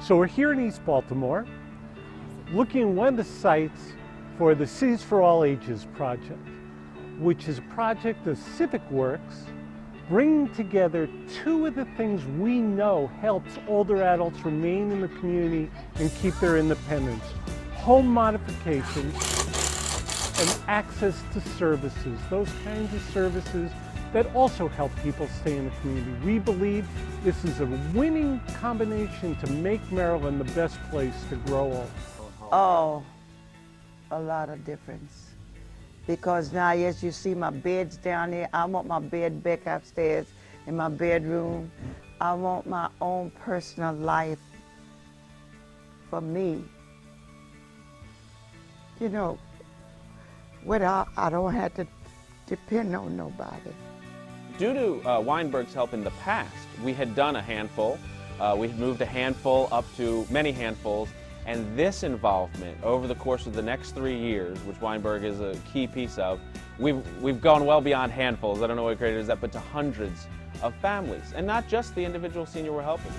So we're here in East Baltimore, looking at one of the sites for the Cities for All Ages project, which is a project of Civic Works, bringing together two of the things we know helps older adults remain in the community and keep their independence: home modifications and access to services, those kinds of services that also help people stay in the community. We believe this is a winning combination to make Maryland the best place to grow old. Oh, a lot of difference. Because now, yes, you see my bed's down there. I want my bed back upstairs in my bedroom. I want my own personal life for me. You know, without, I don't have to depend on nobody. Due to Weinberg's help in the past, we had done a handful. We had moved a handful up to many handfuls, and this involvement over the course of the next 3 years, which Weinberg is a key piece of, we've gone well beyond handfuls. I don't know what greater is that, but to hundreds of families, and not just the individual senior we're helping.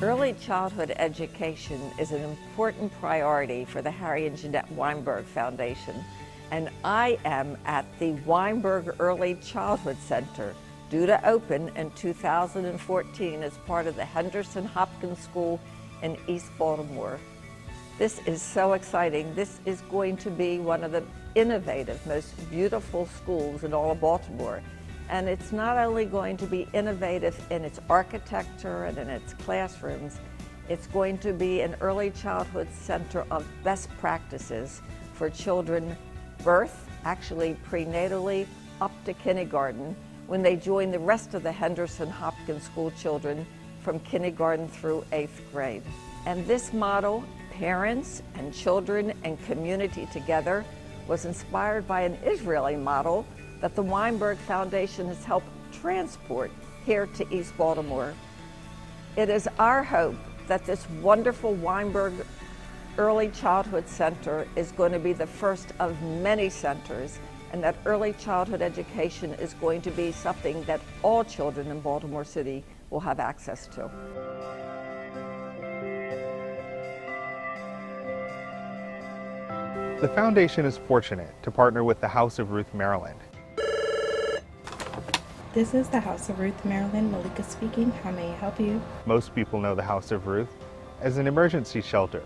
Early childhood education is an important priority for the Harry and Jeanette Weinberg Foundation, and I am at the Weinberg Early Childhood Center, due to open in 2014 as part of the Henderson Hopkins School in East Baltimore. This is so exciting. This is going to be one of the innovative, most beautiful schools in all of Baltimore. And it's not only going to be innovative in its architecture and in its classrooms, it's going to be an early childhood center of best practices for children birth, actually prenatally, up to kindergarten, when they join the rest of the Henderson Hopkins School children from kindergarten through 8th grade. And this model, parents and children and community together, was inspired by an Israeli model that the Weinberg Foundation has helped transport here to East Baltimore. It is our hope that this wonderful Weinberg Early Childhood Center is going to be the first of many centers, and that early childhood education is going to be something that all children in Baltimore City will have access to. The foundation is fortunate to partner with the House of Ruth Maryland. This is the House of Ruth Maryland. Malika speaking. How may I help you? Most people know the House of Ruth as an emergency shelter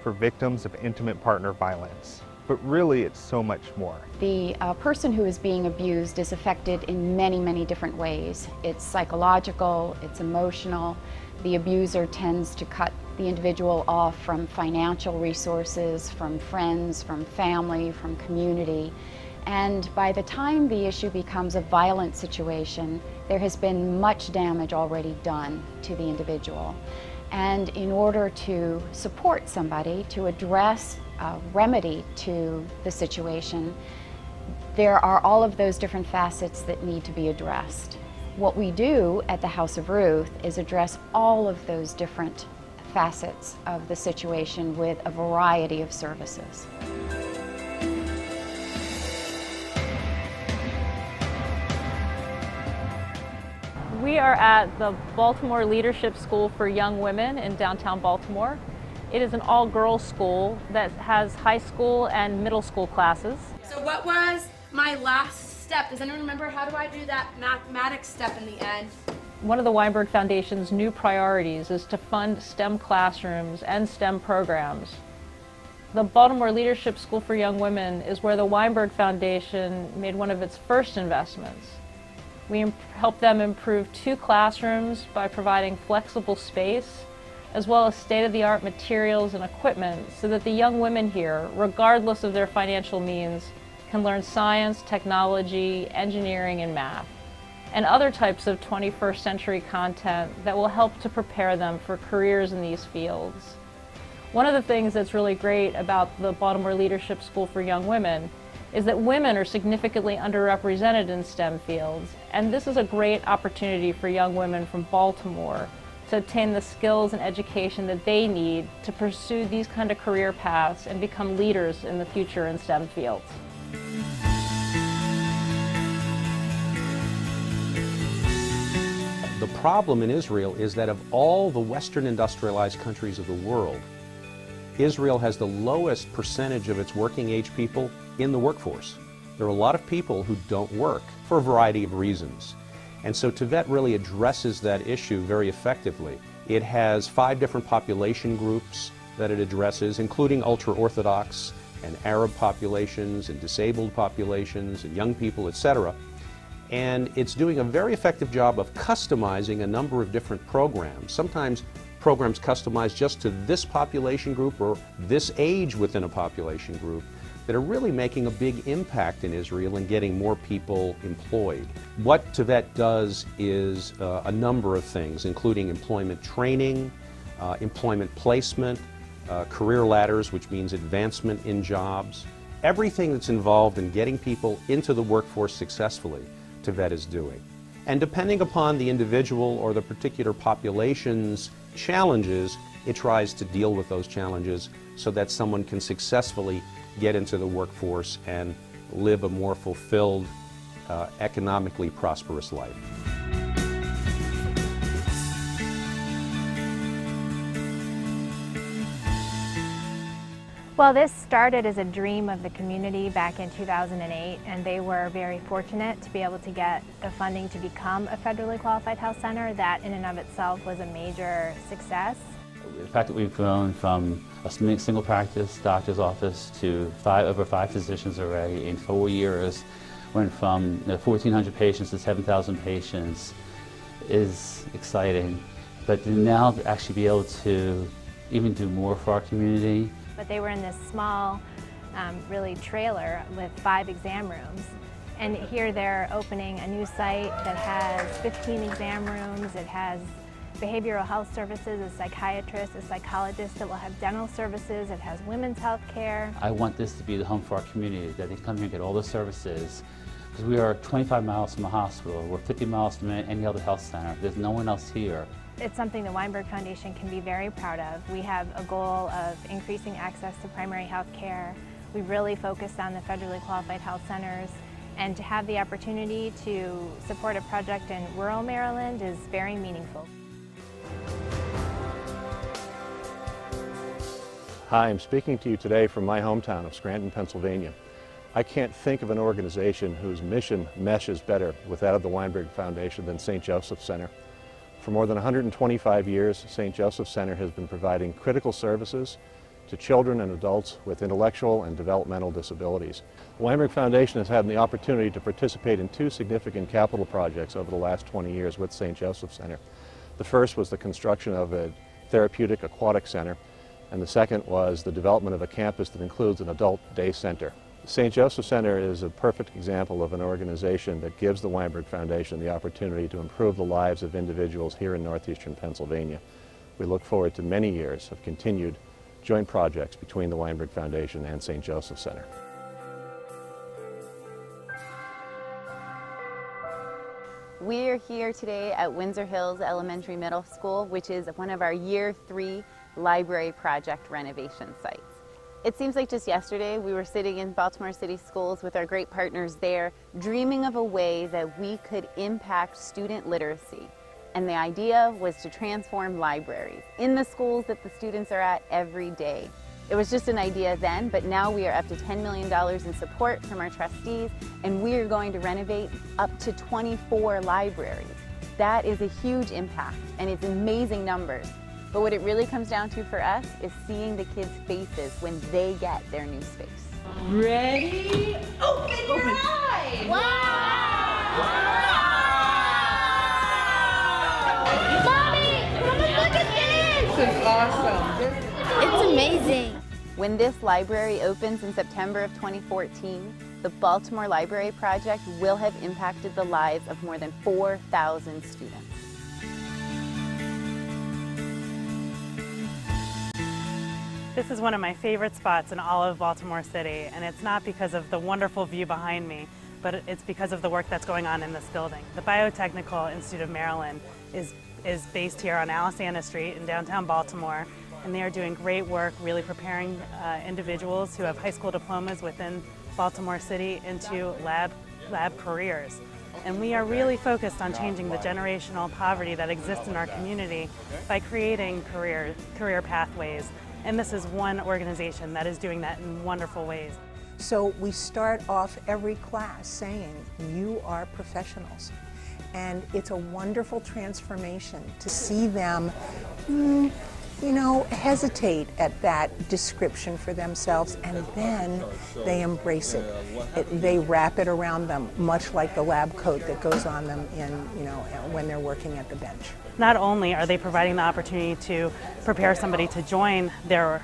for victims of intimate partner violence. But really, it's so much more. The person who is being abused is affected in many, many different ways. It's psychological, it's emotional. The abuser tends to cut the individual off from financial resources, from friends, from family, from community. And by the time the issue becomes a violent situation, there has been much damage already done to the individual. And in order to support somebody, to address a remedy to the situation, there are all of those different facets that need to be addressed. What we do at the House of Ruth is address all of those different facets of the situation with a variety of services. We are at the Baltimore Leadership School for Young Women in downtown Baltimore. It is an all-girls school that has high school and middle school classes. So what was my last step? Does anyone remember how do I do that mathematics step in the end? One of the Weinberg Foundation's new priorities is to fund STEM classrooms and STEM programs. The Baltimore Leadership School for Young Women is where the Weinberg Foundation made one of its first investments. We helped them improve 2 classrooms by providing flexible space, as well as state-of-the-art materials and equipment so that the young women here, regardless of their financial means, can learn science, technology, engineering, and math, and other types of 21st century content that will help to prepare them for careers in these fields. One of the things that's really great about the Baltimore Leadership School for Young Women is that women are significantly underrepresented in STEM fields, and this is a great opportunity for young women from Baltimore to obtain the skills and education that they need to pursue these kind of career paths and become leaders in the future in STEM fields. problem in Israel is that of all the Western industrialized countries of the world, Israel has the lowest percentage of its working age people in the workforce. There are a lot of people who don't work for a variety of reasons. And so Tevet really addresses that issue very effectively. It has 5 different population groups that it addresses, including ultra-Orthodox and Arab populations and disabled populations and young people, etc. And it's doing a very effective job of customizing a number of different programs. Sometimes programs customized just to this population group or this age within a population group that are really making a big impact in Israel and getting more people employed. What Tevet does is a number of things, including employment training, employment placement, career ladders, which means advancement in jobs. Everything that's involved in getting people into the workforce successfully, Tevet is doing. And depending upon the individual or the particular population's challenges, it tries to deal with those challenges so that someone can successfully get into the workforce and live a more fulfilled, economically prosperous life. Well, this started as a dream of the community back in 2008, and they were very fortunate to be able to get the funding to become a federally qualified health center. That in and of itself was a major success. The fact that we've grown from a single practice doctor's office to over 5 physicians already in 4 years, went from 1,400 patients to 7,000 patients, is exciting. But now to actually be able to even do more for our community. But they were in this small, really trailer with 5 exam rooms. And here they're opening a new site that has 15 exam rooms. It has behavioral health services, a psychiatrist, a psychologist that will have dental services. It has women's health care. I want this to be the home for our community, that they come here and get all the services. Because we are 25 miles from a hospital. We're 50 miles from any other health center. There's no one else here. It's something the Weinberg Foundation can be very proud of. We have a goal of increasing access to primary health care. We really focused on the federally qualified health centers, and to have the opportunity to support a project in rural Maryland is very meaningful. Hi, I'm speaking to you today from my hometown of Scranton, Pennsylvania. I can't think of an organization whose mission meshes better with that of the Weinberg Foundation than St. Joseph Center. For more than 125 years, St. Joseph Center has been providing critical services to children and adults with intellectual and developmental disabilities. The Weinberg Foundation has had the opportunity to participate in 2 significant capital projects over the last 20 years with St. Joseph Center. The first was the construction of a therapeutic aquatic center, and the second was the development of a campus that includes an adult day center. St. Joseph Center is a perfect example of an organization that gives the Weinberg Foundation the opportunity to improve the lives of individuals here in northeastern Pennsylvania. We look forward to many years of continued joint projects between the Weinberg Foundation and St. Joseph Center. We are here today at Windsor Hills Elementary Middle School, which is one of our Year 3 library project renovation sites. It seems like just yesterday we were sitting in Baltimore City Schools with our great partners there, dreaming of a way that we could impact student literacy. And the idea was to transform libraries in the schools that the students are at every day. It was just an idea then, but now we are up to $10 million in support from our trustees, and we are going to renovate up to 24 libraries. That is a huge impact, and it's amazing numbers. But what it really comes down to for us is seeing the kids' faces when they get their new space. Ready? Open your eyes! Wow! Mommy, look at this! This is awesome. It's amazing. When this library opens in September of 2014, the Baltimore Library Project will have impacted the lives of more than 4,000 students. This is one of my favorite spots in all of Baltimore City, and it's not because of the wonderful view behind me, but it's because of the work that's going on in this building. The Biotechnical Institute of Maryland is based here on Alexander Street in downtown Baltimore, and they are doing great work really preparing individuals who have high school diplomas within Baltimore City into lab careers. And we are really focused on changing the generational poverty that exists in our community by creating career pathways. And this is one organization that is doing that in wonderful ways. So we start off every class saying, you are professionals. And it's a wonderful transformation to see them, hesitate at that description for themselves, and then they embrace it. They wrap it around them, much like the lab coat that goes on them when they're working at the bench. Not only are they providing the opportunity to prepare somebody to join their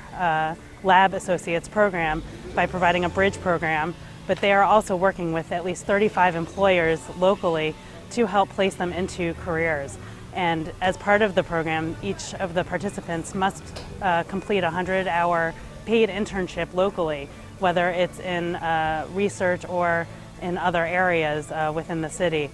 Lab Associates program by providing a bridge program, but they are also working with at least 35 employers locally to help place them into careers. And as part of the program, each of the participants must complete a 100-hour paid internship locally, whether it's in research or in other areas within the city.